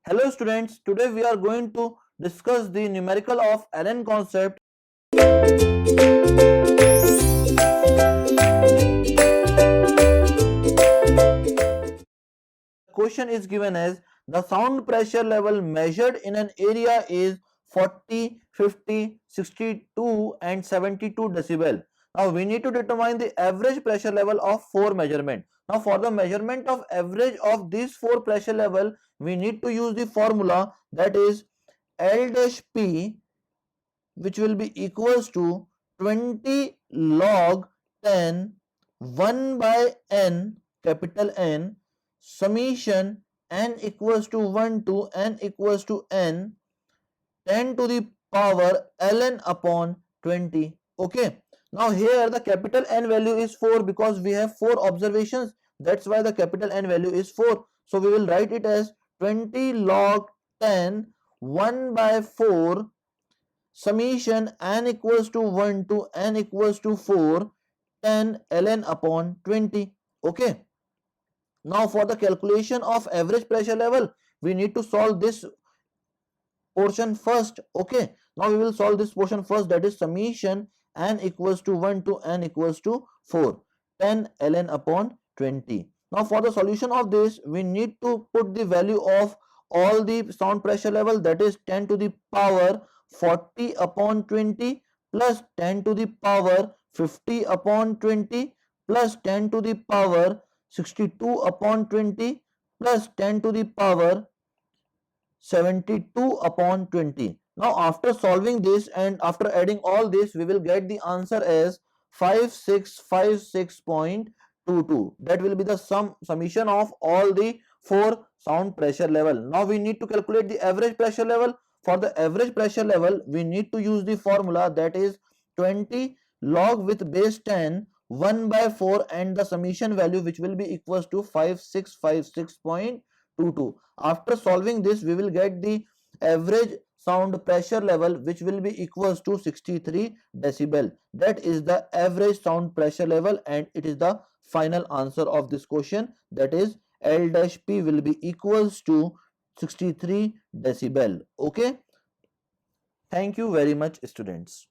Hello students, today we are going to discuss the numerical of ln concept. Question is given as the sound pressure level measured in an area is 40, 50, 62 and 72 decibel. Now we need to determine the average pressure level of 4 measurement. Now for the measurement of average of these 4 pressure level, we need to use the formula, that is L dash P, which will be equals to 20 log 10 1 by n, capital N, summation n equals to 1 to n equals to n 10 to the power ln upon 20. Okay, now here the capital N value is 4 because we have 4 observations. That's why the capital N value is 4. So we will write it as 20 log 10 1 by 4 summation n equals to 1 to n equals to 4 10 ln upon 20. Okay, now for the calculation of average pressure level, we need to solve this portion first. Okay, now we will solve this portion first, that is summation n equals to 1 to n equals to 4 10 ln upon 20. Now for the solution of this, we need to put the value of all the sound pressure level, that is 10 to the power 40 upon 20 plus 10 to the power 50 upon 20 plus 10 to the power 62 upon 20 plus 10 to the power 72 upon 20. Now after solving this and after adding all this, we will get the answer as 5656.22. That will be the summation of all the 4 sound pressure level. Now we need to calculate the average pressure level. For the average pressure level, we need to use the formula, that is 20 log with base 10 1 by 4 and the summation value, which will be equals to 5656.22. After solving this, we will get the average sound pressure level, which will be equals to 63 decibel. That is the average sound pressure level and it is the final answer of this question, that is L dash P will be equals to 63 decibel. Okay, thank you very much students.